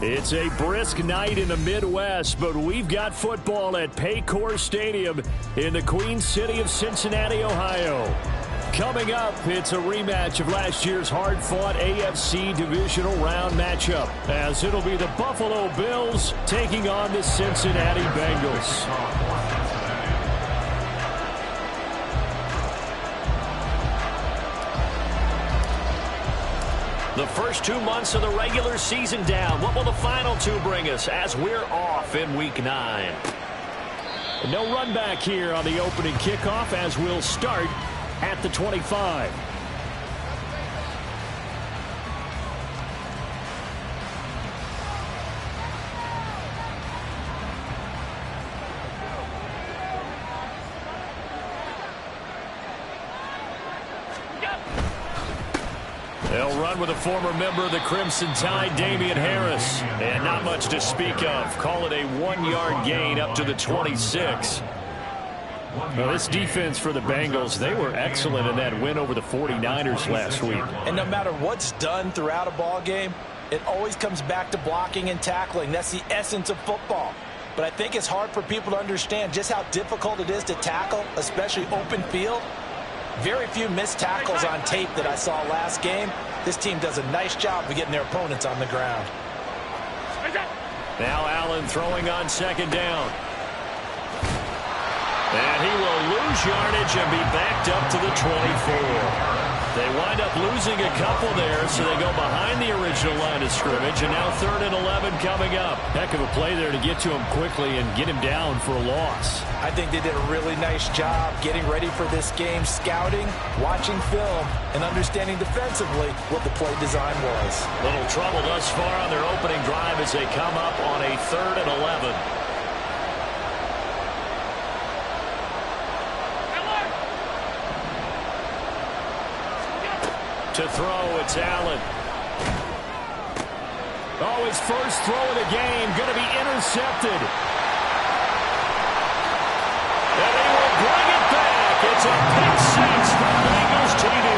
It's a brisk night in the Midwest, but we've got football at Paycor Stadium in the Queen City of Cincinnati, Ohio. Coming up, it's a rematch of last year's hard-fought AFC divisional round matchup, as it'll be the Buffalo Bills taking on the Cincinnati Bengals. The first 2 months of the regular season down. What will the final two bring us as we're off in Week 9? No run back here on the opening kickoff as we'll start at the 25. They'll run with a former member of the Crimson Tide, Damian Harris. And not much to speak of. Call it a 1-yard gain up to the 26. Well, this defense for the Bengals, they were excellent in that win over the 49ers last week. And no matter what's done throughout a ball game, it always comes back to blocking and tackling. That's the essence of football. But I think it's hard for people to understand just how difficult it is to tackle, especially open field. Very few missed tackles on tape that I saw last game. This team does a nice job of getting their opponents on the ground. Now Allen throwing on second down. And he will lose yardage and be backed up to the 24. They wind up losing a couple there, so they go behind the original line of scrimmage, and now 3rd and 11 coming up. Heck of a play there to get to him quickly and get him down for a loss. I think they did a really nice job getting ready for this game, scouting, watching film, and understanding defensively what the play design was. Little trouble thus far on their opening drive as they come up on a 3rd and 11. To throw, it's Allen. Oh, his first throw of the game, going to be intercepted. And they will bring it back. It's a pick six for Bengals TD.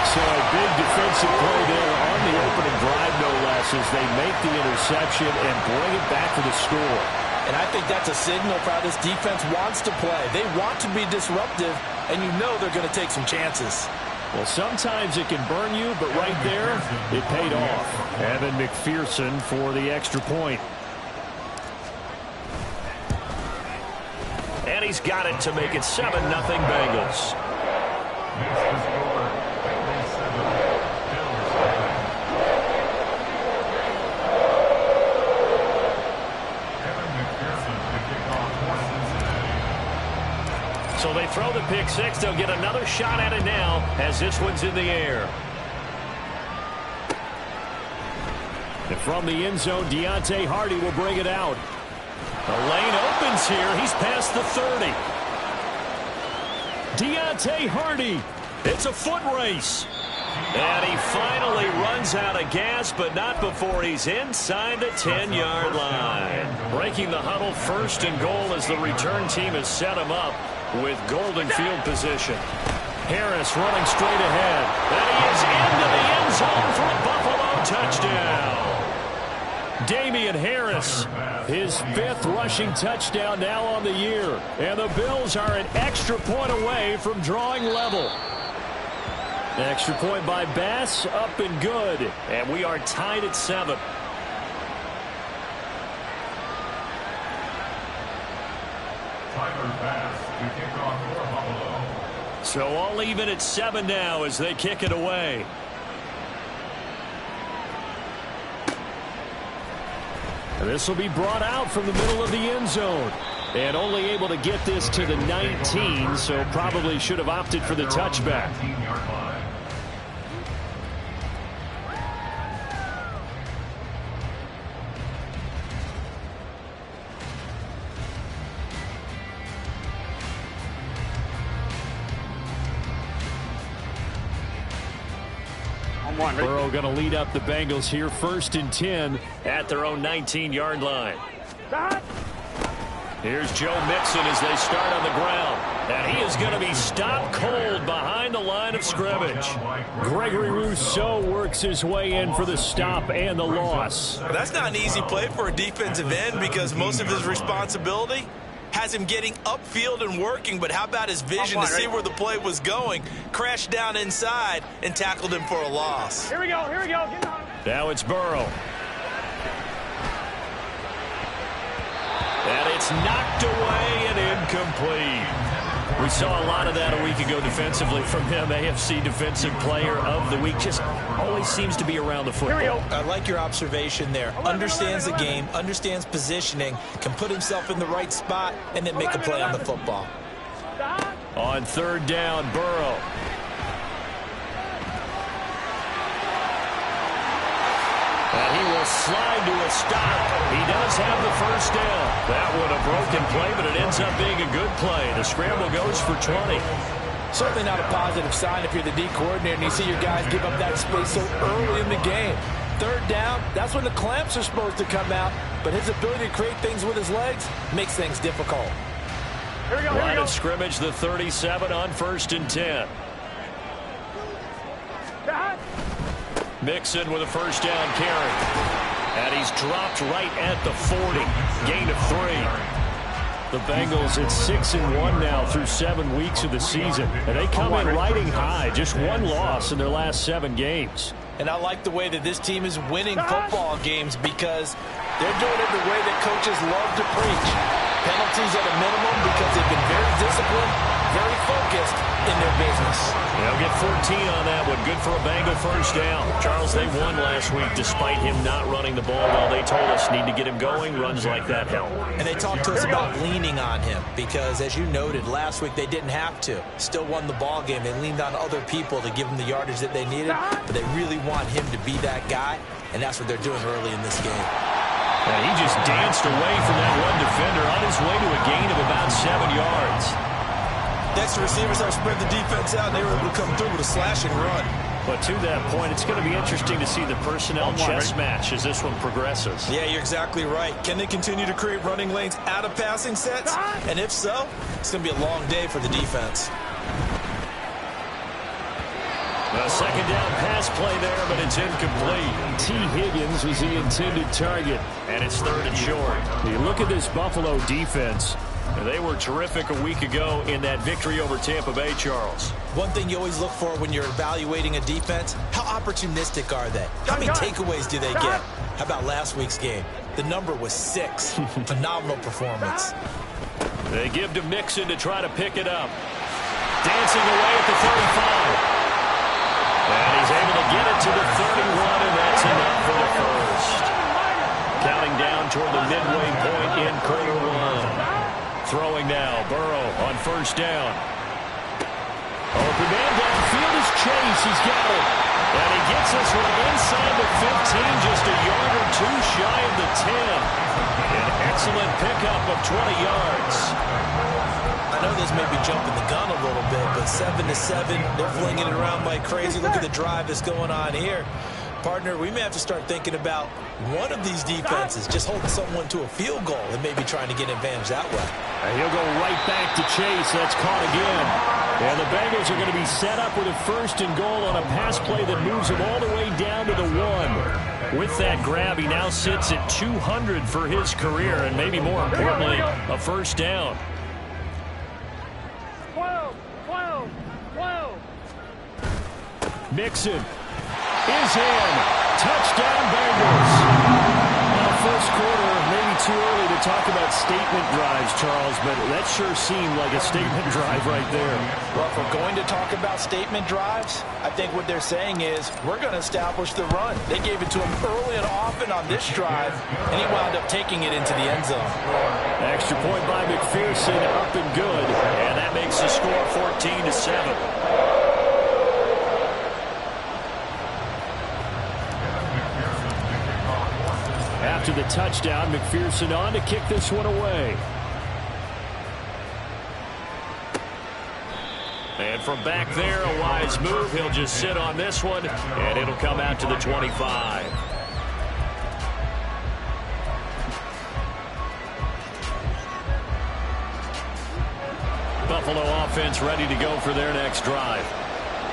So a big defensive play there on the opening drive, no less, as they make the interception and bring it back for the score. And I think that's a signal for how this defense wants to play. They want to be disruptive, and you know they're going to take some chances. Well, sometimes it can burn you, but right there, it paid off. Evan McPherson for the extra point. And he's got it to make it 7-0 Bengals. So they throw the pick six. They'll get another shot at it now as this one's in the air. And from the end zone, Deontay Hardy will bring it out. The lane opens here. He's past the 30. Deontay Hardy. It's a foot race. And he finally runs out of gas, but not before he's inside the 10-yard line. Breaking the huddle, 1st and goal as the return team has set him up with golden field position. Harris running straight ahead. And he is into the end zone for a Buffalo touchdown. Damian Harris, his 5th rushing touchdown now on the year. And the Bills are an extra point away from drawing level. Extra point by Bass, up and good. And we are tied at 7. So all even at 7 now as they kick it away. And this will be brought out from the middle of the end zone. And only able to get this to the 19, so probably should have opted for the touchback. Burrow going to lead up the Bengals here, 1st and 10 at their own 19-yard line. Here's Joe Mixon as they start on the ground. And he is going to be stopped cold behind the line of scrimmage. Gregory Rousseau works his way in for the stop and the loss. That's not an easy play for a defensive end because most of his responsibility has him getting upfield and working, but how about his vision to see where the play was going, crashed down inside, and tackled him for a loss. Here we go, here we go. Get on. Now it's Burrow. And it's knocked away and incomplete. We saw a lot of that a week ago defensively from him. AFC Defensive Player of the Week. Just always seems to be around the football. Here we go. I like your observation there. Understands the game, understands positioning, can put himself in the right spot, and then make a play on the football. On third down, Burrow. And he will slide to a stop. He does have the first down. That one a broken play, but it ends up being a good play. The scramble goes for 20. Certainly not a positive sign if you're the D coordinator and you see your guys give up that space so early in the game. Third down, that's when the clamps are supposed to come out, but his ability to create things with his legs makes things difficult. Here we go, here we Line go. of scrimmage, the 37 on 1st and 10. Mixon with a first down carry. And he's dropped right at the 40. Gain of 3. The Bengals at 6-1 now through 7 weeks of the season. And they come in riding high. Just one loss in their last 7 games. And I like the way that this team is winning football games because they're doing it the way that coaches love to preach. Penalties at a minimum because they've been very disciplined, very focused in their business. They'll get 14 on that one. Good for a Bengal first down. Charles, they won last week despite him not running the ball well. They told us need to get him going. Runs like that help. And they talked to us about leaning on him because, as you noted, last week they didn't have to. Still won the ball game. They leaned on other people to give them the yardage that they needed, but they really want him to be that guy, and that's what they're doing early in this game. And he just danced away from that one defender on his way to a gain of about 7 yards. Next, the receivers have spread the defense out, and they were able to come through with a slash and run. But to that point, it's going to be interesting to see the personnel chess match as this one progresses. Yeah, you're exactly right. Can they continue to create running lanes out of passing sets? And if so, it's going to be a long day for the defense. A second down pass play there, but it's incomplete. T. Higgins was the intended target. And it's 3rd and short. You look at this Buffalo defense. They were terrific a week ago in that victory over Tampa Bay, Charles. One thing you always look for when you're evaluating a defense, how opportunistic are they? How many takeaways do they get? How about last week's game? The number was 6. Phenomenal performance. They give to Mixon to try to pick it up. Dancing away at the 35. And he's able to get it to the 31, and that's enough for the first. Counting down toward the midway point in quarter 1. Throwing now, Burrow on first down. Open man downfield is Chase. He's got it. And he gets this one inside the 15, just a yard or 2 shy of the 10. An excellent pickup of 20 yards. I know this may be jumping the gun a little bit, but 7-7, they're flinging it around like crazy. Look at the drive that's going on here. Partner, we may have to start thinking about one of these defenses just holding someone to a field goal and maybe trying to get an advantage that way. And he'll go right back to Chase. That's caught again. And the Bengals are going to be set up with a 1st and goal on a pass play that moves him all the way down to the 1. With that grab, he now sits at 200 for his career, and maybe more importantly, a first down. 12, 12, 12. Mixon is in. Touchdown, Bengals. First quarter, maybe too early to talk about statement drives, Charles, but that sure seemed like a statement drive right there. Well, if we're going to talk about statement drives, I think what they're saying is we're going to establish the run. They gave it to him early and often on this drive, and he wound up taking it into the end zone. Extra point by McPherson, up and good. And that makes the score 14-7. After the touchdown, McPherson on to kick this one away. And from back there, a wise move. He'll just sit on this one, and it'll come out to the 25. Buffalo offense ready to go for their next drive.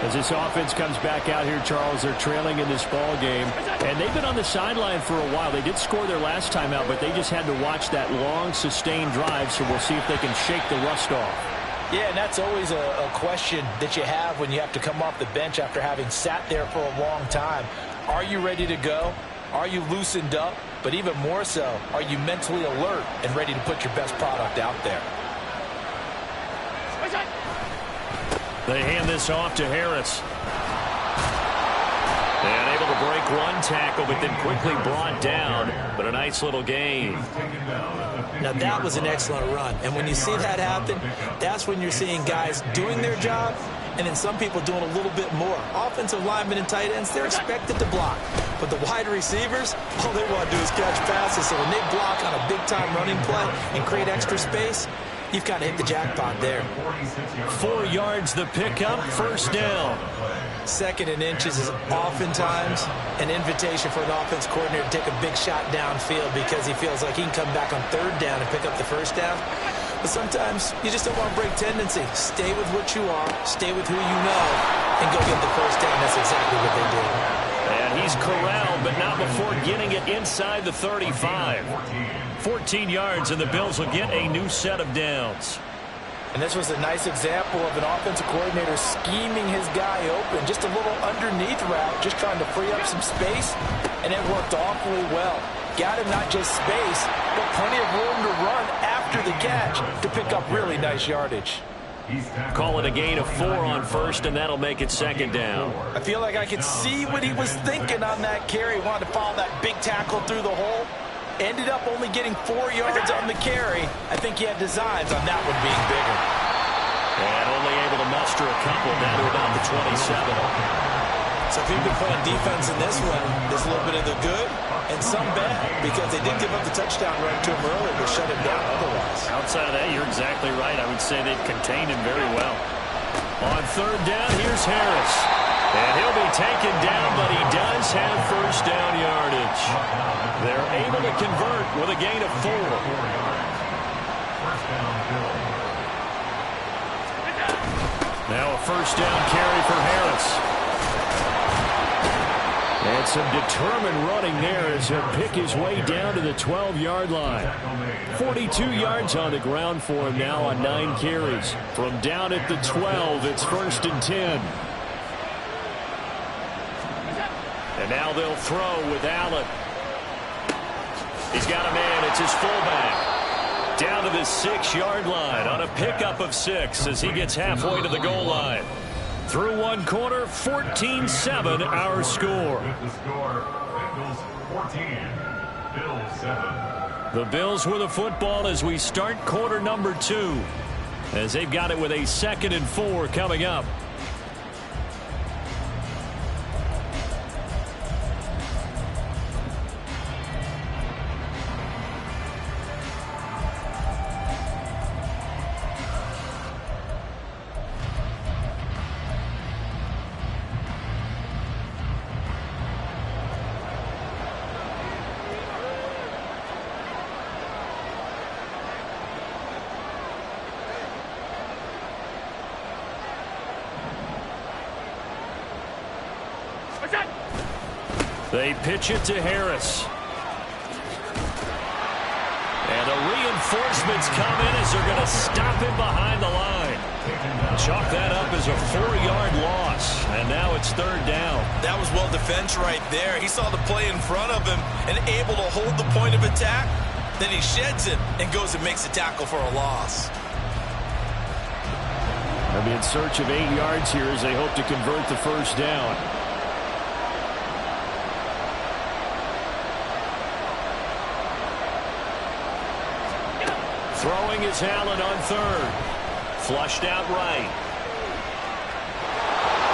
As this offense comes back out here, Charles, they're trailing in this ball game, and they've been on the sideline for a while. They did score their last time out, but they just had to watch that long, sustained drive, so we'll see if they can shake the rust off. Yeah, and that's always a question that you have when you have to come off the bench after having sat there for a long time. Are you ready to go? Are you loosened up? But even more so, are you mentally alert and ready to put your best product out there? They hand this off to Harris. And able to break one tackle, but then quickly brought down. But a nice little gain. Now, that was an excellent run. And when you see that happen, that's when you're seeing guys doing their job, and then some people doing a little bit more. Offensive linemen and tight ends, they're expected to block. But the wide receivers, all they want to do is catch passes. So when they block on a big-time running play and create extra space, you've kind of hit the jackpot there. 4 yards the pickup, first down. 2nd and inches is oftentimes an invitation for an offense coordinator to take a big shot downfield because he feels like he can come back on 3rd down and pick up the first down. But sometimes you just don't want to break tendency. Stay with what you are, stay with who you know, and go get the first down. That's exactly what they do. And he's corralled, but not before getting it inside the 35. 14 yards, and the Bills will get a new set of downs. And this was a nice example of an offensive coordinator scheming his guy open. Just a little underneath route, just trying to free up some space, and it worked awfully well. Got him not just space, but plenty of room to run after the catch to pick up really nice yardage. Call it a gain of 4 on first, and that'll make it 2nd down. I feel like I could see what he was thinking on that carry. Wanted to follow that big tackle through the hole. Ended up only getting 4 yards on the carry. I think he had designs on that one being bigger. And only able to muster a couple down to about the 27. So if you've been playing defense in this one, there's a little bit of the good and some bad, because they did give up the touchdown run to him earlier to shut him down otherwise. Outside of that, you're exactly right. I would say they've contained him very well. On 3rd down, here's Harris. And he'll be taken down, but he does have first down yardage. They're able to convert with a gain of 4. Now a first down carry for Harris. And some determined running there as he'll pick his way down to the 12-yard line. 42 yards on the ground for him now on 9 carries. From down at the 12, it's 1st and 10. And now they'll throw with Allen. He's got a man. It's his fullback. Down to the 6-yard line on a pickup of 6 as he gets halfway to the goal line. Through 1 quarter, 14-7 our score. The Bills with the football as we start quarter number 2. As they've got it with a 2nd and 4 coming up. They pitch it to Harris. And the reinforcements come in as they're going to stop him behind the line. Chalk that up as a 4-yard loss. And now it's 3rd down. That was well defense right there. He saw the play in front of him and able to hold the point of attack. Then he sheds it and goes and makes a tackle for a loss. They'll be in search of 8 yards here as they hope to convert the first down. Throwing is Allen on 3rd. Flushed out right.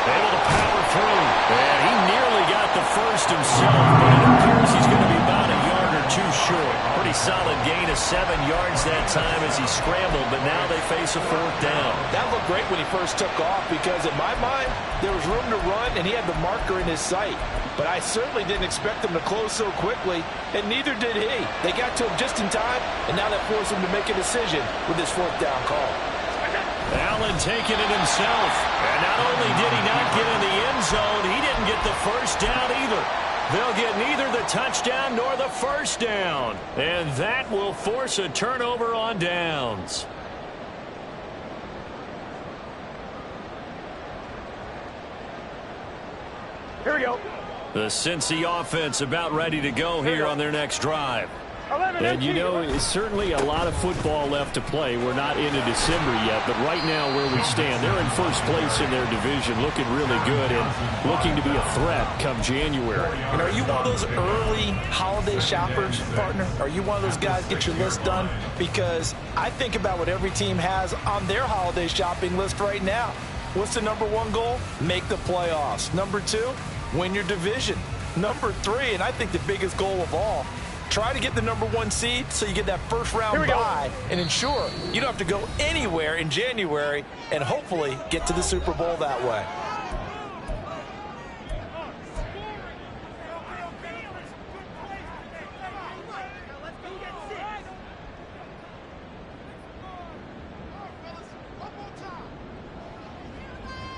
Able to power through. And he nearly got the first himself, but it appears he's going to be about a yard or 2 short. Pretty solid gain of 7 yards that time as he scrambled, but now they face a 4th down. That looked great when he first took off because in my mind, there was room to run and he had the marker in his sight. But I certainly didn't expect him to close so quickly, and neither did he. They got to him just in time, and now that forced him to make a decision with his 4th down call. Allen taking it himself. And not only did he not get in the end zone, he didn't get the first down either. They'll get neither the touchdown nor the first down. And that will force a turnover on downs. Here we go. The Cincy offense about ready to go here on their next drive. And you know, it's certainly a lot of football left to play. We're not into December yet, but right now where we stand, they're in first place in their division, looking really good and looking to be a threat come January. And are you one of those early holiday shoppers, partner? Are you one of those guys get your list done? Because I think about what every team has on their holiday shopping list right now. What's the number one goal? Make the playoffs. Number two, win your division. Number three, and I think the biggest goal of all, try to get the number one seed so you get that first round bye and ensure you don't have to go anywhere in January and hopefully get to the Super Bowl that way.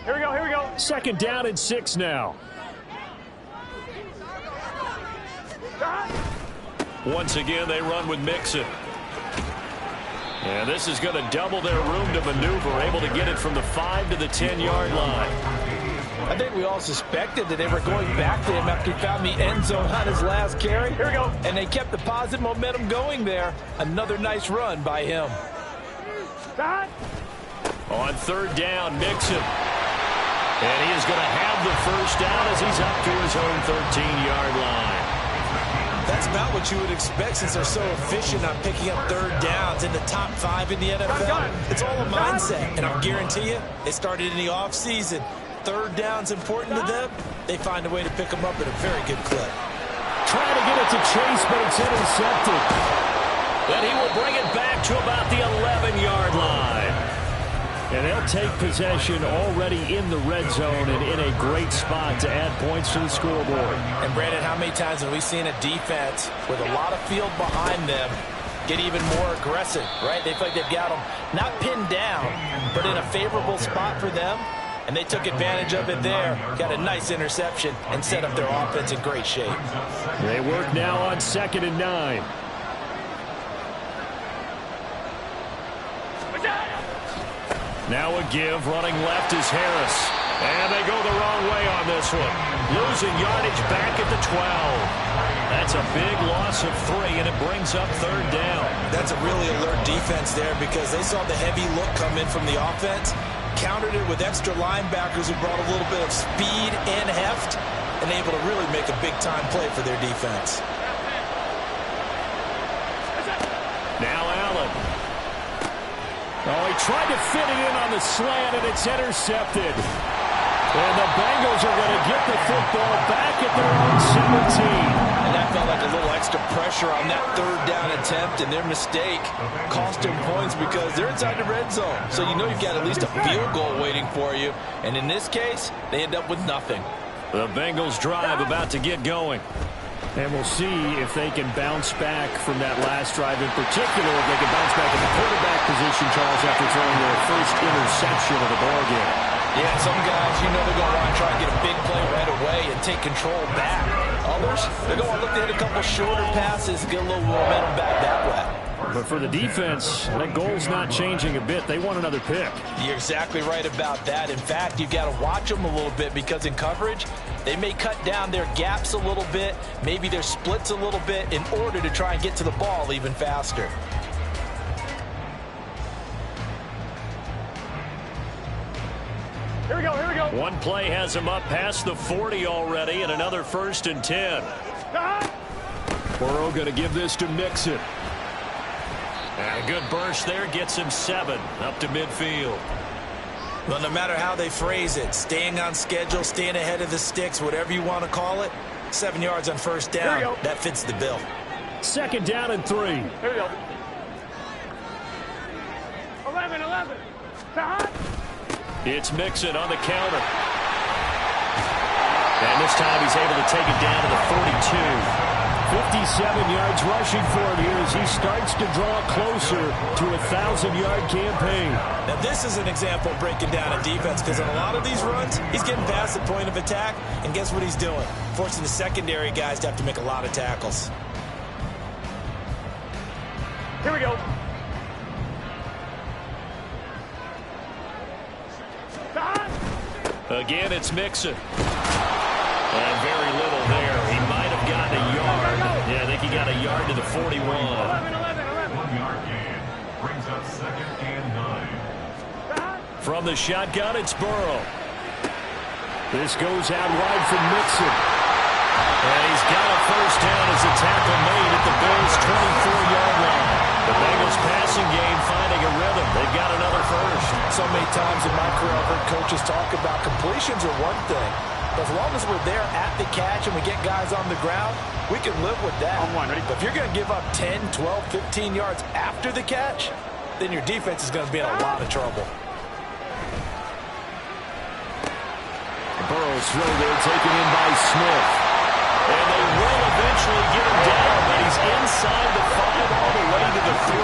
Here we go, here we go. Second down and 6 now. Once again, they run with Mixon. And this is going to double their room to maneuver, able to get it from the 5 to the 10-yard line. I think we all suspected that they were going back to him after he found the end zone on his last carry. Here we go. And they kept the positive momentum going there. Another nice run by him. On third down, Mixon. And he is going to have the first down as he's up to his own 13-yard line. That's about what you would expect since they're so efficient on picking up third downs in the top 5 in the NFL. It's all a mindset, and I'll guarantee you, they started in the offseason. Third down's important to them. They find a way to pick them up at a very good clip. Trying to get it to Chase, but it's intercepted. Then he will bring it back to about the 11-yard line. And they'll take possession already in the red zone and in a great spot to add points to the scoreboard. And, Brandon, how many times have we seen a defense with a lot of field behind them get even more aggressive, right? They feel like they've got them not pinned down, but in a favorable spot for them. And they took advantage of it there, got a nice interception, and set up their offense in great shape. They work now on 2nd and 9. Now a give, running left is Harris. And they go the wrong way on this one. Losing yardage back at the 12. That's a big loss of 3, and it brings up third down. That's a really alert defense there because they saw the heavy look come in from the offense, countered it with extra linebackers who brought a little bit of speed and heft, and able to really make a big-time play for their defense. Now Allen. Oh, he tried to fit it in on the slant, and it's intercepted. And the Bengals are going to get the football back at their own 17. And that felt like a little extra pressure on that third down attempt, and their mistake cost them points because they're inside the red zone. So you know you've got at least a field goal waiting for you. And in this case, they end up with nothing. The Bengals drive about to get going. And we'll see if they can bounce back from that last drive, in particular if they can bounce back in the quarterback position, Charles, after throwing their first interception of the ballgame. Yeah, some guys, you know they're going to want to try and get a big play right away and take control back. Others, they're going to look to hit a couple shorter passes, get a little momentum back that way. But for the defense, that goal's not changing a bit. They want another pick. You're exactly right about that. In fact, you've got to watch them a little bit because in coverage, they may cut down their gaps a little bit, maybe their splits a little bit in order to try and get to the ball even faster. Here we go, here we go. One play has him up past the 40 already, and another 1st and 10. Burrow going to give this to Mixon. And a good burst there gets him 7 up to midfield. Well, no matter how they phrase it, staying on schedule, staying ahead of the sticks, whatever you want to call it, 7 yards on first down, that fits the bill. 2nd down and 3. Here we go. 11. It's Mixon on the counter. And this time he's able to take it down to the 42. 57 yards rushing for him here as he starts to draw closer to a 1,000-yard campaign. Now, this is an example of breaking down a defense, because on a lot of these runs, he's getting past the point of attack, and guess what he's doing? Forcing the secondary guys to have to make a lot of tackles. Here we go. Again, it's Mixon. And very little there. He might have gotten a yard. Yeah, I think he got a yard to the 41. 11. 1-yard gain. Brings up 2nd and 9. From the shotgun, it's Burrow. This goes out wide from Mixon. And he's got a first down as a tackle made at the Bills' 24-yard line. The Bengals passing game finding a rhythm. They've got another first. So many times in my career, I've heard coaches talk about completions are one thing, but as long as we're there at the catch and we get guys on the ground, we can live with that. On one, ready? But if you're going to give up 10, 12, 15 yards after the catch, then your defense is going to be in a lot of trouble. Burrow's throw there taken in by Smith. And they will eventually get him down, but he's inside the 5 all the way to the 3.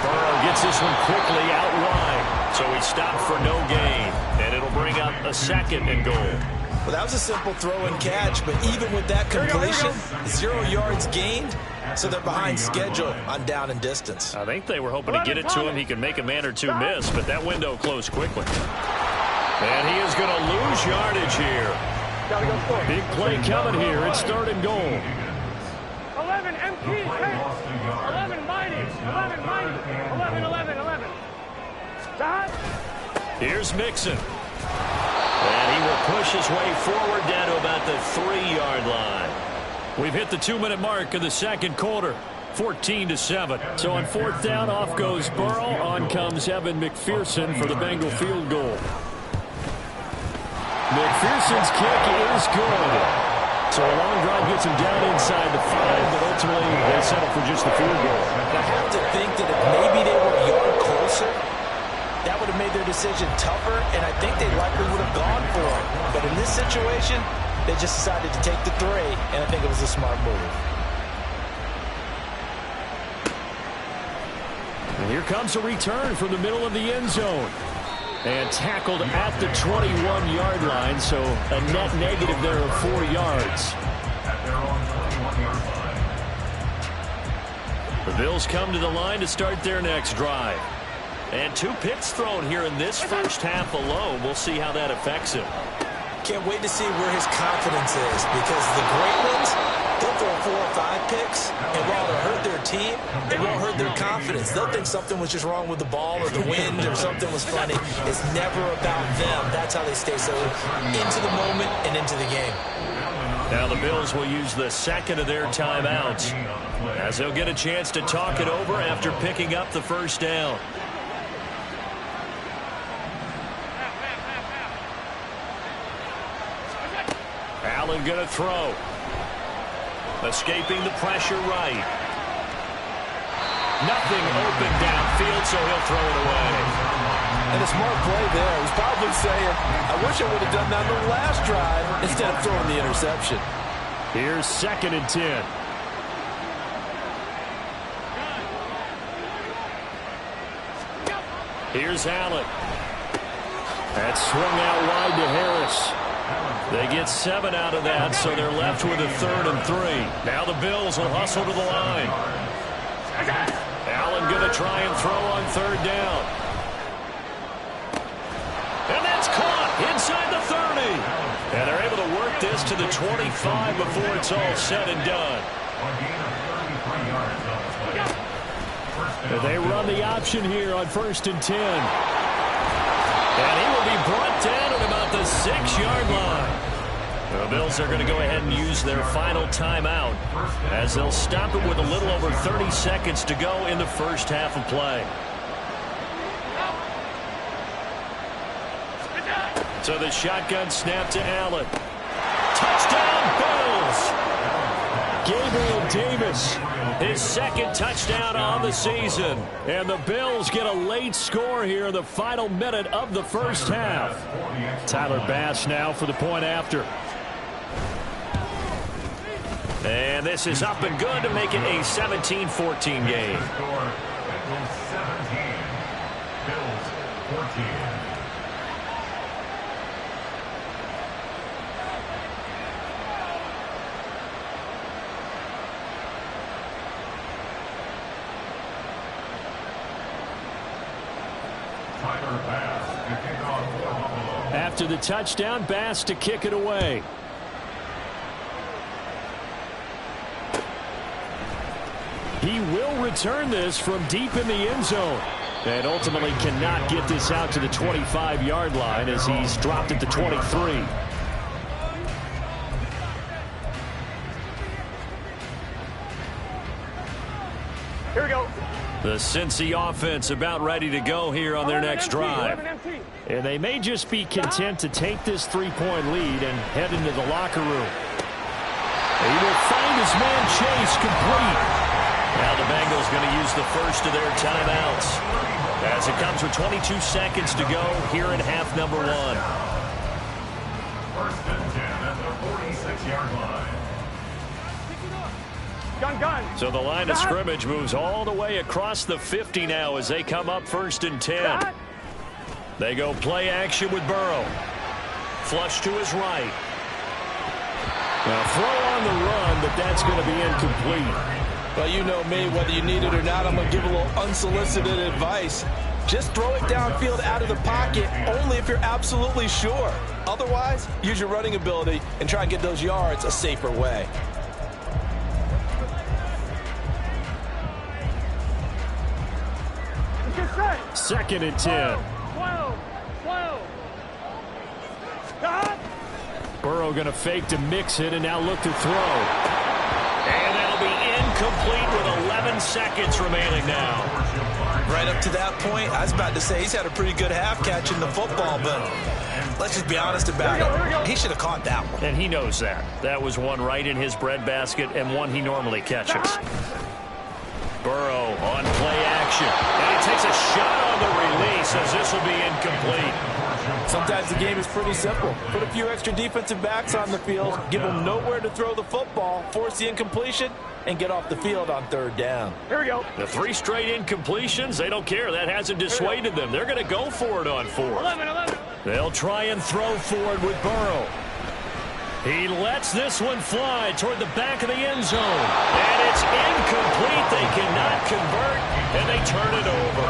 Burrow gets this one quickly out wide. So he stopped for no gain. And it'll bring up a 2nd and goal. Well, that was a simple throw and catch, but even with that completion, 0 yards gained, so they're behind schedule on down and distance. I think they were hoping to get it to him. He could make a man or two miss, but that window closed quickly. And he is going to lose yardage here. Gotta go for it. Big play coming here. It's 3rd and goal. 11 MP. 11 mighty. 11 mighty. 11. Here's Mixon. And he will push his way forward down to about the 3-yard line. We've hit the 2-minute mark of the 2nd quarter. 14-7. So on 4th down, off goes Burrow. On comes Evan McPherson for the Bengal field goal. McPherson's kick is good. So a long drive gets him down inside the 5, but ultimately they settle for just the field goal. I have to think that if maybe they were a yard closer, that would have made their decision tougher, and I think they likely would have gone for it. But in this situation, they just decided to take the 3, and I think it was a smart move. And here comes a return from the middle of the end zone. And tackled at the 21-yard line, so a net negative there of 4 yards. The Bills come to the line to start their next drive. And 2 picks thrown here in this first half alone. We'll see how that affects him. Can't wait to see where his confidence is, because the great ones, they'll throw 4 or 5 picks, and while it'll hurt their team, it won't hurt their confidence. They'll think something was just wrong with the ball or the wind or something was funny. It's never about them. That's how they stay so into the moment and into the game. Now the Bills will use the 2nd of their timeouts as they'll get a chance to talk it over after picking up the first down. Allen going to throw. Escaping the pressure right. Nothing open downfield, so he'll throw it away. And a smart play there. He's probably saying, I wish I would have done that on the last drive instead of throwing the interception. Here's 2nd and 10. Here's Allen. That's swung out wide to Harris. They get 7 out of that, so they're left with a 3rd and 3. Now the Bills will hustle to the line. Allen going to try and throw on 3rd down. And that's caught inside the 30. And they're able to work this to the 25 before it's all said and done. They run the option here on 1st and 10. And he will be brought down at about the 6-yard line. The Bills are going to go ahead and use their final timeout as they'll stop it with a little over 30 seconds to go in the first half of play. So the shotgun snap to Allen. Touchdown, Bills! Gabriel Davis Davis. His second touchdown on the season. And the Bills get a late score here in the final minute of the first half. Tyler Bass now for the point after. And this is up and good to make it a 17-14 game. Bills 17, Bills 14. After the touchdown, Bass to kick it away. He will return this from deep in the end zone. And ultimately cannot get this out to the 25-yard line as he's dropped at the 23. Here we go. The Cincy offense about ready to go here on their next drive. And they may just be content to take this 3-point lead and head into the locker room. He will find his man Chase complete. Now the Bengals going to use the first of their timeouts as it comes with 22 seconds to go here in half number 1. First and 10 at the 46-yard line. Gun. So the line of scrimmage moves all the way across the 50 now as they come up first and 10. They go play action with Burrow. Flush to his right. Now throw on the run, but that's going to be incomplete. Well, you know me, whether you need it or not, I'm going to give a little unsolicited advice. Just throw it downfield out of the pocket only if you're absolutely sure. Otherwise, use your running ability and try and get those yards a safer way. Second and 10. 12. Burrow going to fake to mix it and now look to throw. And that'll be incomplete with 11 seconds remaining now. Right up to that point, I was about to say he's had a pretty good half catching the football, but let's just be honest about it. He should have caught that one. And he knows that. That was one right in his breadbasket and one he normally catches. Burrow on play action. And he takes a shot on the release as this will be incomplete. Sometimes the game is pretty simple. Put a few extra defensive backs on the field, give them nowhere to throw the football, force the incompletion, and get off the field on third down. Here we go. The 3 straight incompletions, they don't care. That hasn't dissuaded them. They're going to go for it on 4th. 11. They'll try and throw forward with Burrow. He lets this one fly toward the back of the end zone. And it's incomplete. They cannot convert, and they turn it over.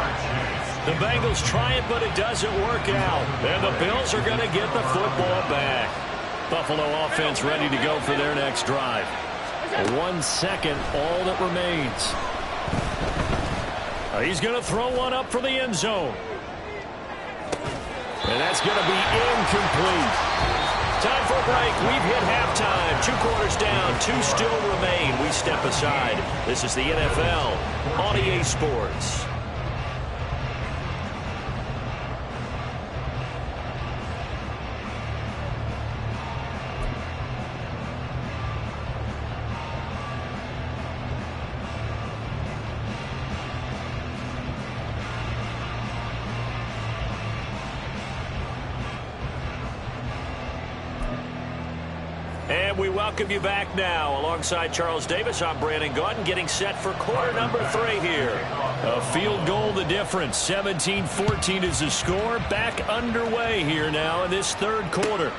The Bengals try it, but it doesn't work out. And the Bills are going to get the football back. Buffalo offense ready to go for their next drive. 1 second, all that remains. He's going to throw one up for the end zone. And that's going to be incomplete. Time for a break. We've hit halftime. 2 quarters down. 2 still remain. We step aside. This is the NFL on EA Sports. And we welcome you back now. Alongside Charles Davis, I'm Brandon Gaudin, getting set for quarter number 3 here. A field goal the difference. 17-14 is the score. Back underway here now in this 3rd quarter.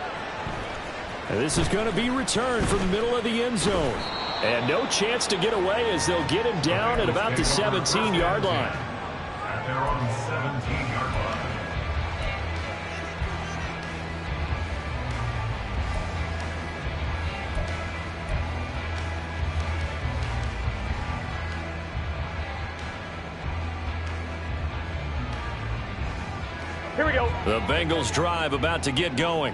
And this is going to be returned from the middle of the end zone. And no chance to get away as they'll get him down at about the 17-yard line. At their own 17-yard line. Here we go. The Bengals drive about to get going.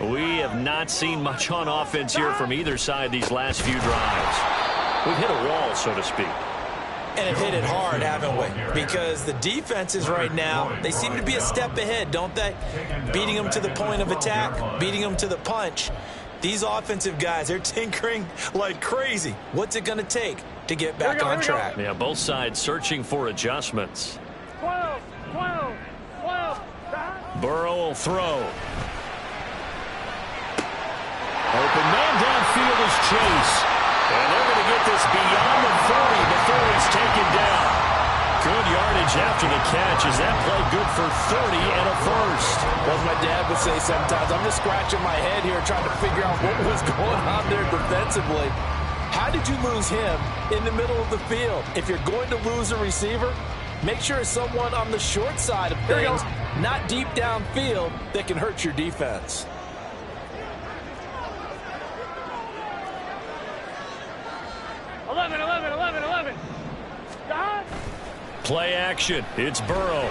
We have not seen much on offense here from either side these last few drives. We've hit a wall, so to speak. And have hit it hard, haven't we? Because the defenses right now, they seem to be a step ahead, don't they? Beating them to the point of attack, beating them to the punch. These offensive guys, they're tinkering like crazy. What's it going to take to get back on track? Yeah, both sides searching for adjustments. 12. Burrow will throw. Open man downfield is Chase. And they're going to get this beyond the 40 before he's taken down. Good yardage after the catch. Is that play good for 30 and a first? As my dad would say sometimes, I'm just scratching my head here trying to figure out what was going on there defensively. How did you lose him in the middle of the field? If you're going to lose a receiver, make sure it's someone on the short side of things, not deep downfield, that can hurt your defense. Eleven. God. Play action. It's Burrow.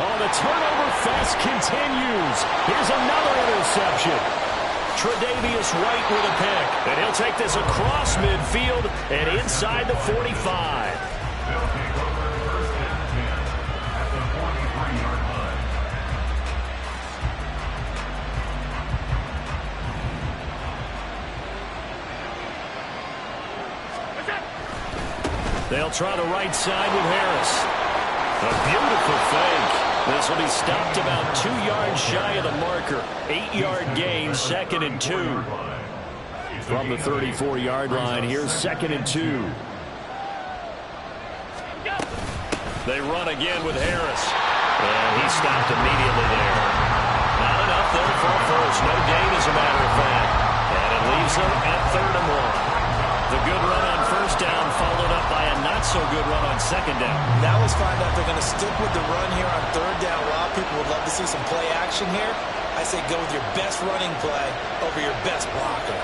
Oh, the turnover fest continues. Here's another interception. Tre'Davious White with a pick. And he'll take this across midfield and inside the 45. They'll take over first and 10 at the 43-yard line. They'll try the right side with Harris. A beautiful fake. This will be stopped about 2 yards shy of the marker. 8-yard gain, 2nd and 2. From the 34-yard line, here's 2nd and 2. They run again with Harris. And he stopped immediately there. Not enough there for a first. No gain, as a matter of fact. And it leaves them at 3rd and 1. The good run on first down followed up by a not-so-good run on 2nd down. Now let's find out if they're going to stick with the run here on 3rd down. A lot of people would love to see some play action here. I say go with your best running play over your best blocker.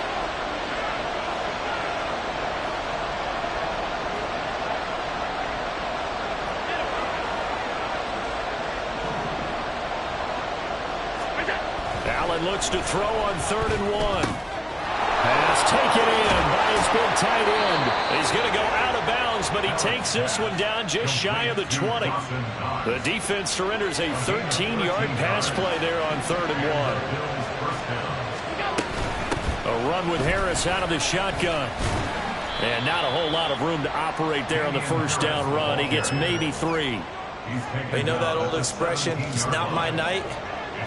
Allen looks to throw on 3rd and 1. Pass taken in by his big tight end. He's going to go out of bounds, but he takes this one down just shy of the 20. The defense surrenders a 13-yard pass play there on 3rd and 1. A run with Harris out of the shotgun. And not a whole lot of room to operate there on the first down run. He gets maybe 3. They know that old expression, it's not my night.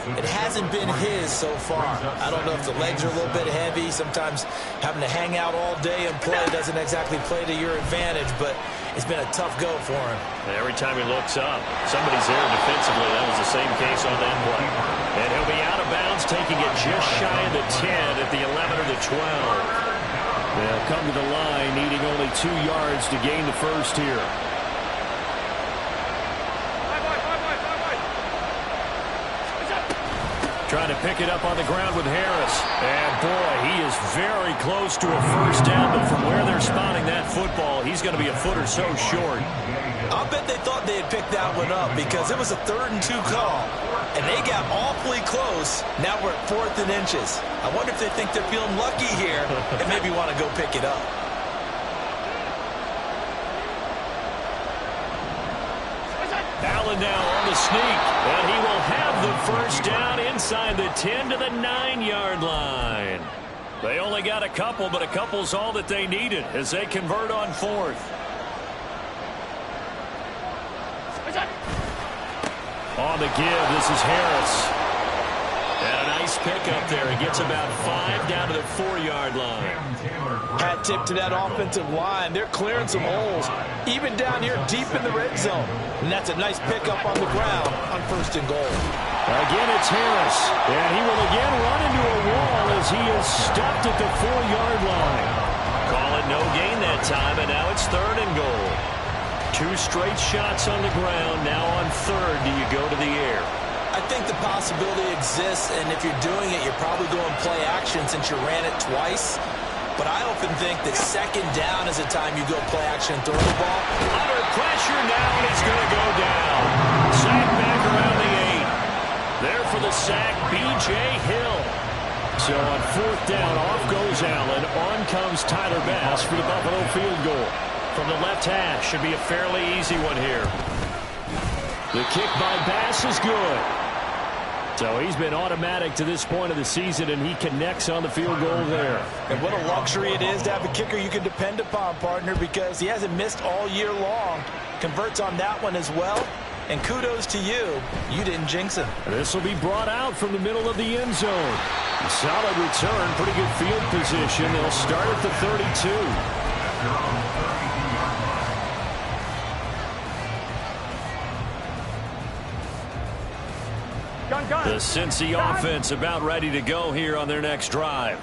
It hasn't been his so far. I don't know if the legs are a little bit heavy. Sometimes having to hang out all day and play doesn't exactly play to your advantage, but it's been a tough go for him. Every time he looks up, somebody's there defensively. That was the same case on that play. And he'll be out of bounds, taking it just shy of the 10 at the 11 or the 12. They'll come to the line, needing only 2 yards to gain the first here. Trying to pick it up on the ground with Harris. And, boy, he is very close to a first down, but from where they're spotting that football, he's going to be a foot or so short. I'll bet they thought they had picked that one up because it was a 3rd and 2 call, and they got awfully close. Now we're at 4th and inches. I wonder if they think they're feeling lucky here and maybe want to go pick it up. Allen now on the sneak, and he will have the first down inside the 10 to the 9-yard line. They only got a couple, but a couple's all that they needed as they convert on 4th. On the give, this is Harris. And a nice pickup there. He gets about 5 down to the 4-yard line. Hat tip to that offensive line. They're clearing some holes, even down here deep in the red zone. And that's a nice pickup on the ground on 1st and goal. Again, it's Harris. And he will again run into a wall as he is stopped at the 4-yard line. Call it no gain that time, and now it's 3rd and goal. 2 straight shots on the ground. Now on 3rd, do you go to the air? I think the possibility exists, and if you're doing it, you're probably going play action since you ran it twice. But I often think that 2nd down is the time you go play action and throw the ball. Under pressure now, and it's going to go down. Sack back around the 8. There for the sack, B.J. Hill. So on 4th down, off goes Allen. On comes Tyler Bass for the Buffalo field goal. From the left hash, should be a fairly easy one here. The kick by Bass is good. So he's been automatic to this point of the season, and he connects on the field goal there. And what a luxury it is to have a kicker you can depend upon, partner, because he hasn't missed all year long. Converts on that one as well. And kudos to you. You didn't jinx him. This will be brought out from the middle of the end zone. Solid return, pretty good field position. They'll start at the 32. The Cincy offense about ready to go here on their next drive.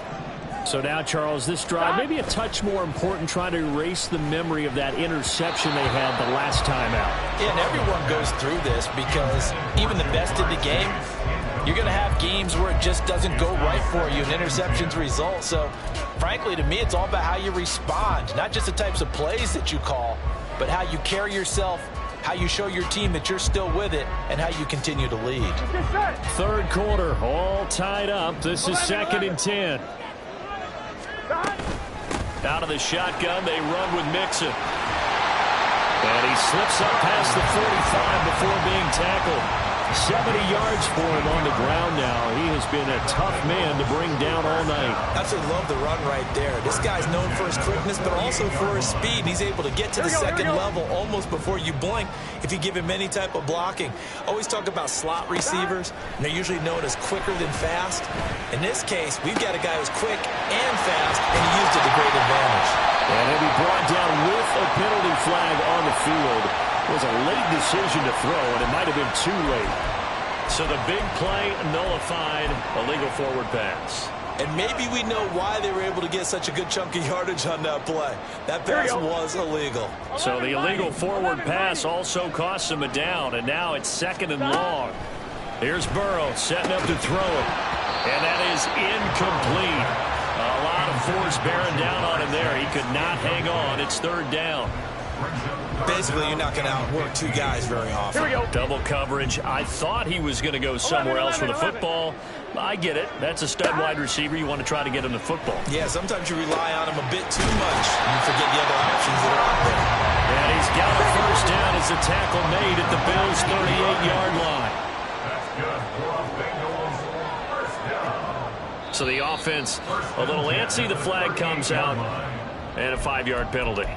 So now, Charles, this drive maybe a touch more important, trying to erase the memory of that interception they had the last time out. Yeah, and everyone goes through this because even the best in the game, you're going to have games where it just doesn't go right for you and interceptions result. So, frankly, to me, it's all about how you respond, not just the types of plays that you call, but how you carry yourself, how you show your team that you're still with it, and how you continue to lead. Third quarter, all tied up. This is 2nd and 10. Out of the shotgun, they run with Mixon. And he slips up past the 45 before being tackled. 70 yards for him on the ground now. He has been a tough man to bring down all night. Absolutely love the run right there. This guy's known for his quickness, but also for his speed. He's able to get to the second level almost before you blink if you give him any type of blocking. Always talk about slot receivers, and they're usually known as quicker than fast. In this case, we've got a guy who's quick and fast, and he used it to great advantage. And he'll be brought down with a penalty flag on the field. It was a late decision to throw, and it might have been too late. So the big play nullified, a legal forward pass. And maybe we know why they were able to get such a good chunk of yardage on that play. That pass was illegal. So the illegal forward pass also costs him a down, and now it's 2nd and long. Here's Burrow setting up to throw it. And that is incomplete. A lot of force bearing down on him there. He could not hang on. It's 3rd down. Basically, you're not going to outwork two guys very often. Here we go. Double coverage. I thought he was going to go somewhere else with the football. I get it. That's a stud wide receiver. You want to try to get him the football. Yeah, sometimes you rely on him a bit too much. You forget the other options that are out there. And he's got a first down as the tackle made at the Bills' 38-yard line. So the offense a little antsy. The flag comes out and a 5-yard penalty.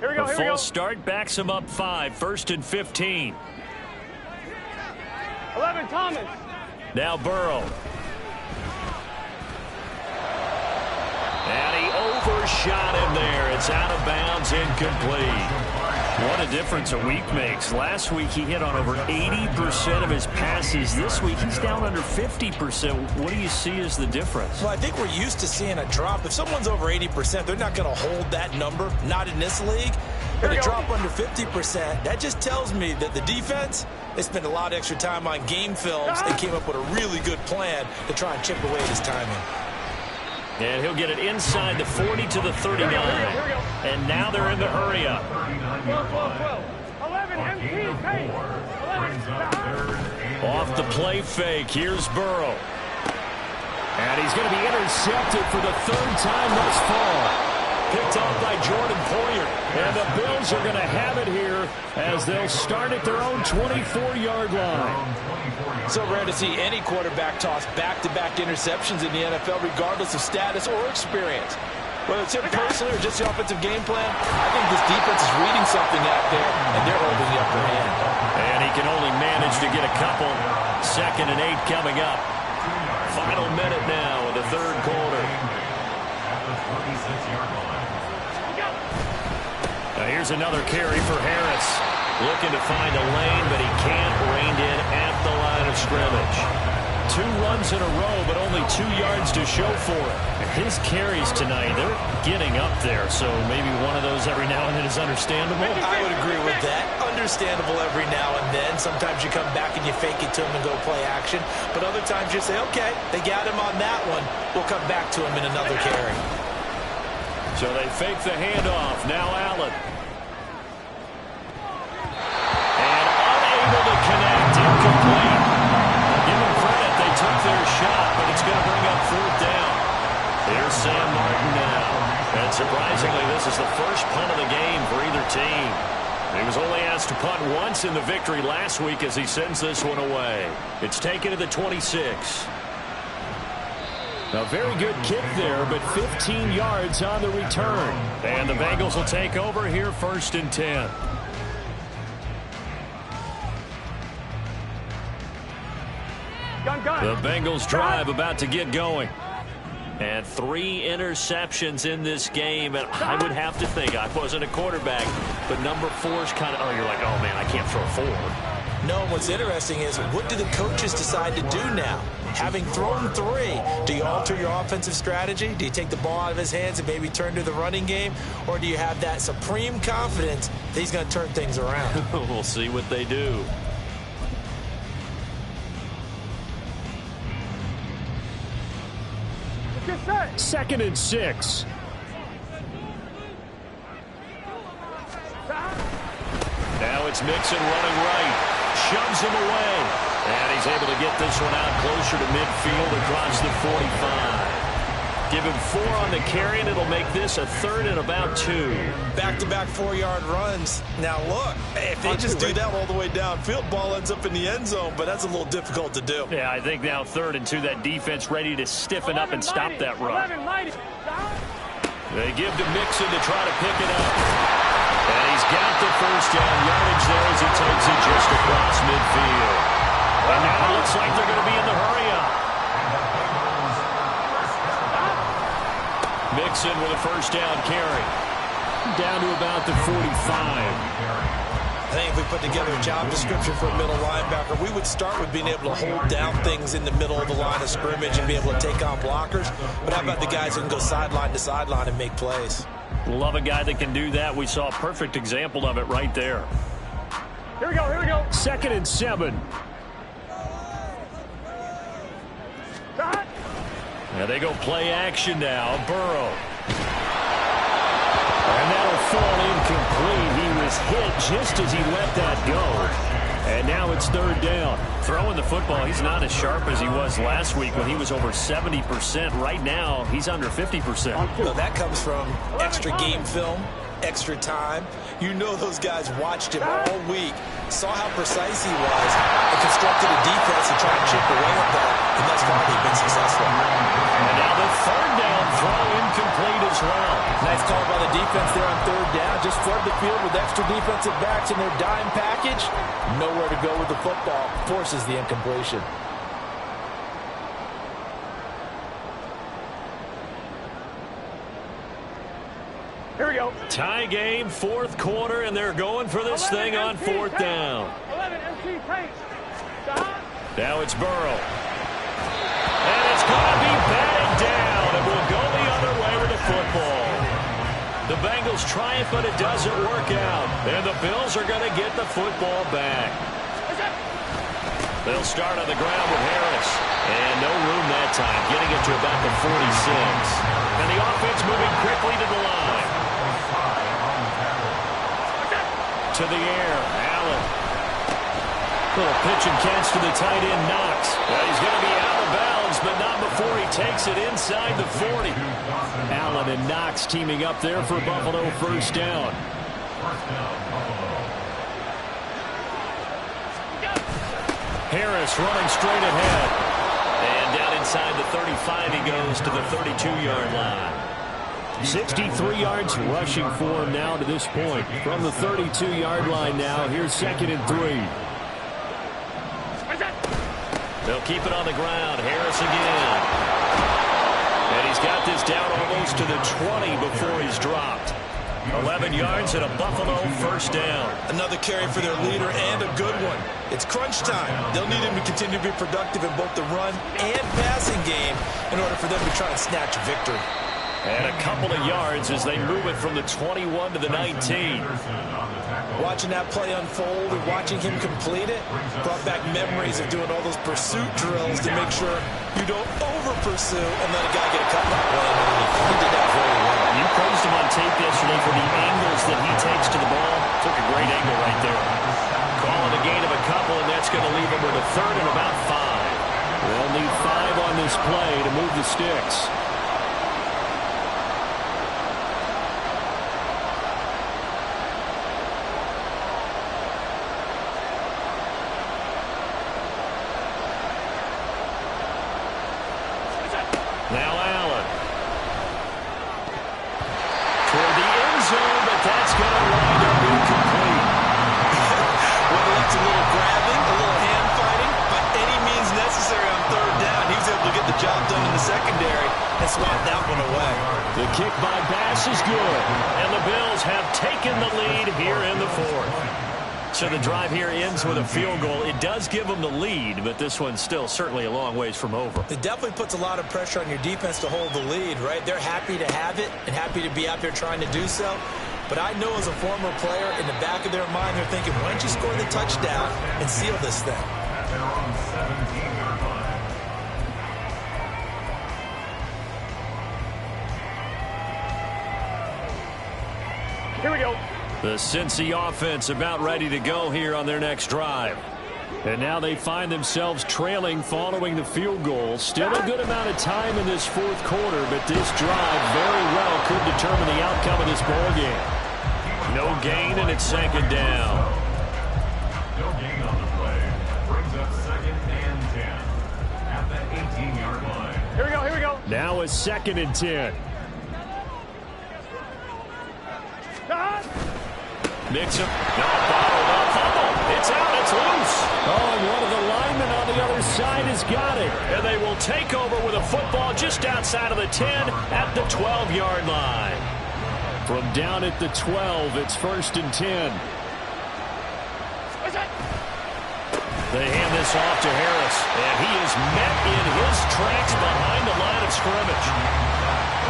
A false start backs him up 5. 1st and 15. 11, Thomas. Now Burrow. And he overshot him there. It's out of bounds, incomplete. What a difference a week makes. Last week he hit on over 80% of his passes. This week he's down under 50%. What do you see as the difference? Well, I think we're used to seeing a drop. If someone's over 80%, they're not going to hold that number. Not in this league. But a drop under 50%, that just tells me that the defense, they spent a lot of extra time on game films and came up with a really good plan to try and chip away at his timing. And he'll get it inside the 40 to the 39. And now they're in the hurry up. 11, MP, pace. 11, off the play fake. Here's Burrow. And he's going to be intercepted for the 3rd time thus far. Picked off by Jordan Poyer. And the Bills are going to have it here as they'll start at their own 24-yard line. So rare to see any quarterback toss back-to-back interceptions in the NFL, regardless of status or experience. Whether it's him personally or just the offensive game plan, I think this defense is reading something out there, and they're holding the upper hand. And he can only manage to get a couple. 2nd and 8 coming up. Final minute now of the 3rd quarter. Now here's another carry for Harris. Looking to find a lane, but he can't rein in at the line of scrimmage. 2 runs in a row, but only 2 yards to show for it. His carries tonight, they're getting up there, so maybe one of those every now and then is understandable. I would agree with that. Understandable every now and then. Sometimes you come back and you fake it to him and go play action. But other times you say, okay, they got him on that one. We'll come back to him in another carry. So they fake the handoff. Now Allen. And unable to connect. Incomplete. Give them credit. They took their shot, but it's going to bring up 4th down. surprisingly, this is the first punt of the game for either team. He was only asked to punt once in the victory last week as he sends this one away. It's taken to the 26. A very good kick there, but 15 yards on the return. And the Bengals will take over here, 1st and 10. Gun. The Bengals drive about to get going. And 3 interceptions in this game. And I would have to think, I wasn't a quarterback, but number 4 is kind of, you're like, oh, man, I can't throw 4. No, what's interesting is, what do the coaches decide to do now? Having thrown 3, do you alter your offensive strategy? Do you take the ball out of his hands and maybe turn to the running game? Or do you have that supreme confidence that he's going to turn things around? We'll see what they do. Second and 6. Now it's Mixon running right. Shoves him away. And he's able to get this one out closer to midfield across the 45. Give him 4 on the carry, and it'll make this a 3rd and about 2. Back-to-back 4-yard runs. Now, look, if they just do that all the way downfield, ball ends up in the end zone, but that's a little difficult to do. Yeah, I think now 3rd and 2, that defense ready to stiffen up and stop that run. They give to Mixon to try to pick it up. And he's got the first down yardage there as he takes it just across midfield. And now it looks like they're going to be in the hurry-up. Mixon with a first down carry. Down to about the 45. I think if we put together a job description for a middle linebacker, we would start with being able to hold down things in the middle of the line of scrimmage and be able to take on blockers. But how about the guys who can go sideline to sideline and make plays? Love a guy that can do that. We saw a perfect example of it right there. Here we go. 2nd and 7. Now they go play action now. Burrow. And that'll fall incomplete. He was hit just as he let that go. And now it's 3rd down. Throwing the football, he's not as sharp as he was last week when he was over 70%. Right now, he's under 50%. Well, that comes from extra game film, extra time. You know those guys watched him all week, saw how precise he was, and constructed a defense to try and chip away at that, and that's why they've been successful. And now the 3rd down throw incomplete as well. Nice call by the defense there on 3rd down. Just flood the field with extra defensive backs in their dime package. Nowhere to go with the football. Forces the incompletion. Here we go. Tie game, 4th quarter, and they're going for this thing on 4th down. 11 MC Tank. Now it's Burrow. And it's going to be batted down, and we'll go the other way with the football. The Bengals triumph, but it doesn't work out. And the Bills are going to get the football back. They'll start on the ground with Harris. And no room that time, getting it to about the 46. And the offense moving quickly to the line. To the air, Allen. Little pitch and catch to the tight end, Knox. Well, he's going to be out of bounds, but not before he takes it inside the 40. Allen and Knox teaming up there for Buffalo, 1st down. Harris running straight ahead. And down inside the 35, he goes to the 32-yard line. 63 yards rushing for him now to this point. From the 32-yard line now, here's 2nd and 3. They'll keep it on the ground. Harris again. And he's got this down almost to the 20 before he's dropped. 11 yards and a Buffalo 1st down. Another carry for their leader and a good one. It's crunch time. They'll need him to continue to be productive in both the run and passing game in order for them to try and snatch a victory. And a couple of yards as they move it from the 21 to the 19. Watching that play unfold and watching him complete it brought back memories of doing all those pursuit drills to make sure you don't over-pursue and let a guy get a cutback laying underneath. He did that very well. You praised him on tape yesterday for the angles that he takes to the ball. Took a great angle right there. Calling a gain of a couple, and that's going to leave him with a 3rd and about 5. They'll need 5 on this play to move the sticks. toward the end zone, but that's going to wind up incomplete. Whether it's a little grabbing, a little hand fighting, by any means necessary on third down, he was able to get the job done in the secondary and swat that one away. The kick by Bass is good, And the Bills have taken the lead here in the fourth. So the drive here ends with a field goal. It does give them the lead, but this one's still certainly a long ways from over. It definitely puts a lot of pressure on your defense to hold the lead, right? They're happy to have it and happy to be out there trying to do so. But I know as a former player, in the back of their mind, they're thinking, why don't you score the touchdown and seal this thing? At their own 17-yard line. Here we go. The Cincy offense about ready to go here on their next drive. and now they find themselves trailing following the field goal. Still a good amount of time in this fourth quarter, but this drive very well could determine the outcome of this ball game. No gain, and it's second down. No gain on the play. Brings up 2nd and 10 at the 18-yard line. Here we go, here we go. Now a 2nd and 10. Mixon, not bottled up, fumble. It's out, it's loose. Oh, and one of the linemen on the other side has got it. And they will take over with a football just outside of the 10 at the 12-yard line. From down at the 12, it's 1st and 10. They hand this off to Harris, and he is met in his tracks behind the line of scrimmage.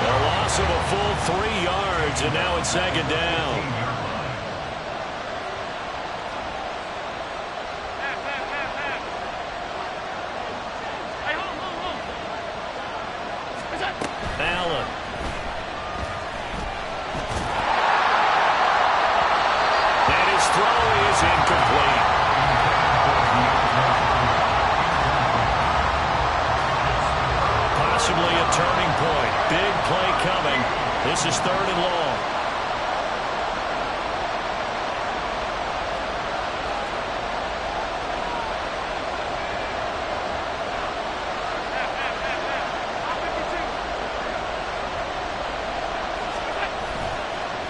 A loss of a full 3 yards, and now it's second down. Allen. And his throw is incomplete. Possibly a turning point. Big play coming. This is 3rd and long.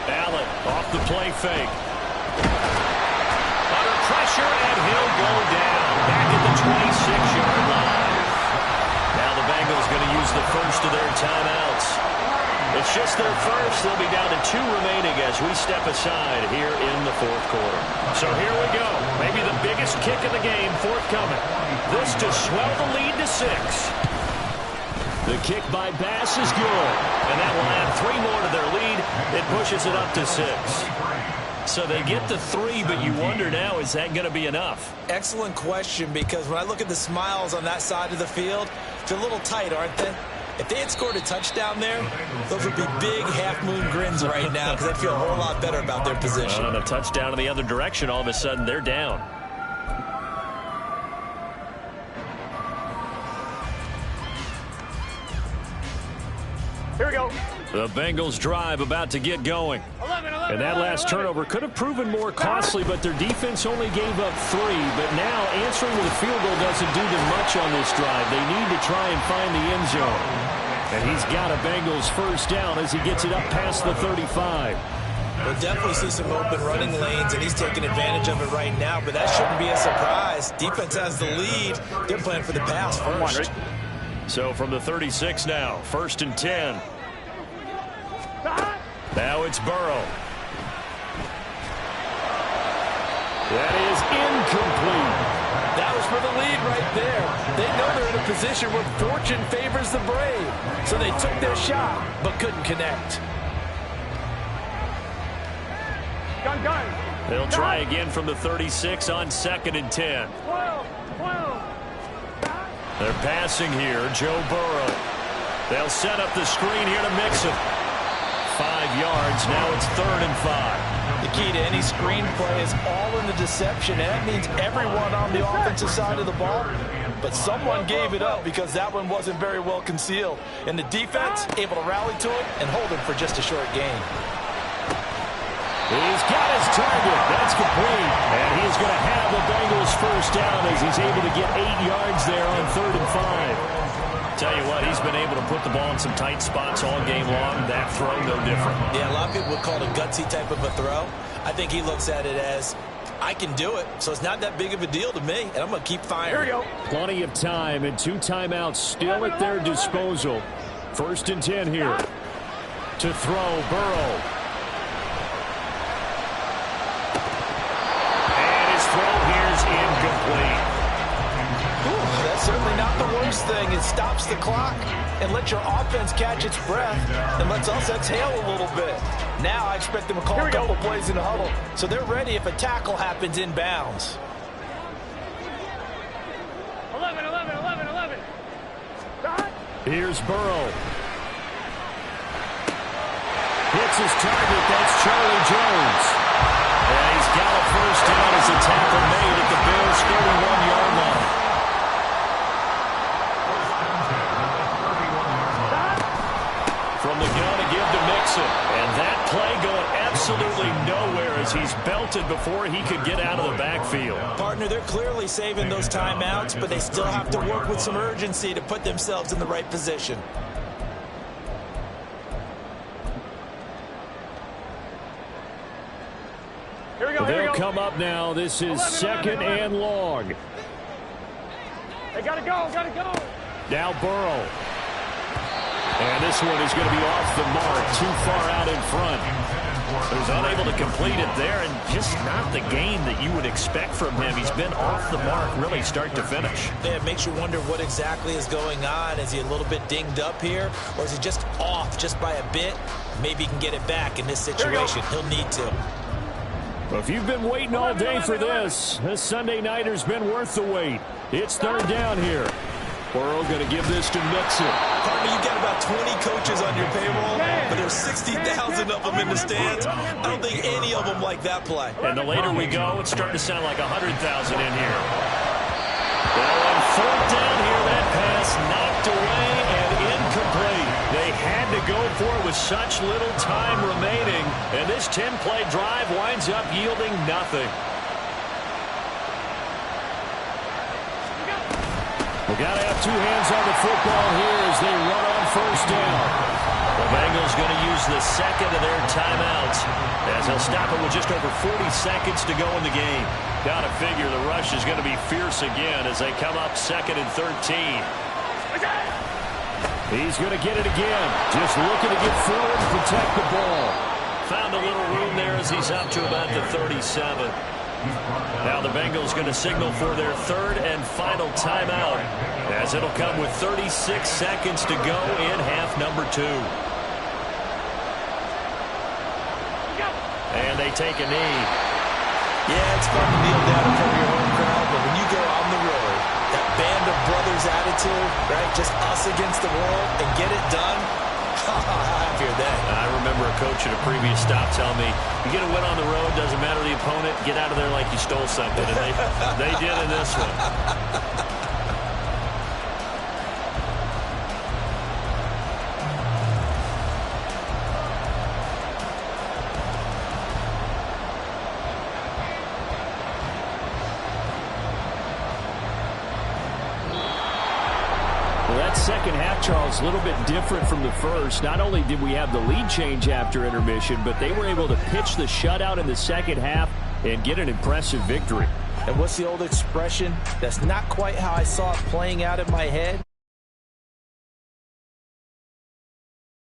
Allen off the play fake. Under pressure, and he'll go down. Back at the 26-yard line. Now the Bengals going to use the first of their timeouts. It's just their first. They'll be down to 2 remaining as we step aside here in the fourth quarter. So here we go. Maybe the biggest kick of the game forthcoming. This to swell the lead to 6. The kick by Bass is good. And that will add 3 more to their lead. It pushes it up to 6. So they get the 3, but you wonder now, is that going to be enough? Excellent question, because when I look at the smiles on that side of the field, they're a little tight, aren't they? If they had scored a touchdown there, those would be big half-moon grins right now, because I'd feel a whole lot better about their position. On a touchdown in the other direction, all of a sudden they're down. Here we go. The Bengals drive about to get going. 11. And that last turnover could have proven more costly, but their defense only gave up 3. But now answering with a field goal doesn't do them much on this drive. They need to try and find the end zone. And he's got a Bengals first down as he gets it up past the 35. We'll definitely see some open running lanes, and he's taking advantage of it right now, but that shouldn't be a surprise. Defense has the lead. They're playing for the pass first. So from the 36 now, 1st and 10. Now it's Burrow. That is incomplete. That was for the lead right there. They know they're in a position where fortune favors the brave. So they took their shot, but couldn't connect. Gun. They'll try again from the 36 on 2nd and 10. 12. They're passing here, Joe Burrow. They'll set up the screen here to Mixon. 5 yards, now it's 3rd and 5. The key to any screen play is all in the deception, and that means everyone on the offensive side of the ball. But someone gave it up because that one wasn't very well concealed. And the defense able to rally to it and hold it for just a short gain. He's got his target. That's complete. And he's going to have the Bengals first down as he's able to get 8 yards there on 3rd and 5. Tell you what, he's been able to put the ball in some tight spots all game long. That throw, no different. Yeah, a lot of people would call it a gutsy type of a throw. I think he looks at it as, I can do it, so it's not that big of a deal to me, and I'm going to keep firing. Here we go. Plenty of time and 2 timeouts still at their disposal. 1st and 10 here. To throw, Burrow. And his throw here's incomplete. Ooh, that's certainly not the worst thing. It stops the clock and lets your offense catch its breath and lets us exhale a little bit. Now I expect them to call a couple plays in the huddle, so they're ready if a tackle happens in bounds. 11, 11, 11, 11. Stop. Here's Burrow. Hits his target. That's Charlie Jones. And he's got a first down as a tackle made at the Bears' 31-yard line. From the gun to give to Mixon. And that play going absolutely nowhere as he's belted before he could get out of the backfield. Partner, they're clearly saving those timeouts, but they still have to work with some urgency to put themselves in the right position. They'll come up now. This is 2nd and long. They gotta go, gotta go. Now Burrow. And this one is going to be off the mark, too far out in front. He was unable to complete it there, and just not the game that you would expect from him. He's been off the mark, really start to finish. Yeah, it makes you wonder what exactly is going on. Is he a little bit dinged up here, or is he just off just by a bit? Maybe he can get it back in this situation. He'll need to. Well, if you've been waiting all day for this Sunday nighter's been worth the wait. It's 3rd down here. Burrow going to give this to Mixon. Partner, you've got about 20 coaches on your payroll, but there's 60,000 of them in the stands. I don't think any of them like that play. And the later we go, it's starting to sound like 100,000 in here. Well, on 4th down here, that pass knocked away and incomplete. They had to go for it with such little time remaining, and this 10-play drive winds up yielding nothing. We got to have 2 hands on the football here as they run on 1st down. The Bengals going to use the 2nd of their timeouts as they'll stop it with just over 40 seconds to go in the game. Got to figure the rush is going to be fierce again as they come up 2nd and 13. He's going to get it again. Just looking to get forward and protect the ball. Found a little room there as he's up to about the 37. Now the Bengals going to signal for their 3rd and final timeout as it'll come with 36 seconds to go in half number 2. And they take a knee. Yeah, it's fun to kneel down in front of your home crowd, but when you go on the road, that band of brothers attitude, right, just us against the world, and get it done, how happier then. I remember a coach at a previous stop telling me, you get a win on the road, doesn't matter the opponent, get out of there like you stole something. And they did in this one. That second half, Charles, a little bit different from the first. Not only did we have the lead change after intermission, but they were able to pitch the shutout in the second half and get an impressive victory. And what's the old expression? That's not quite how I saw it playing out in my head.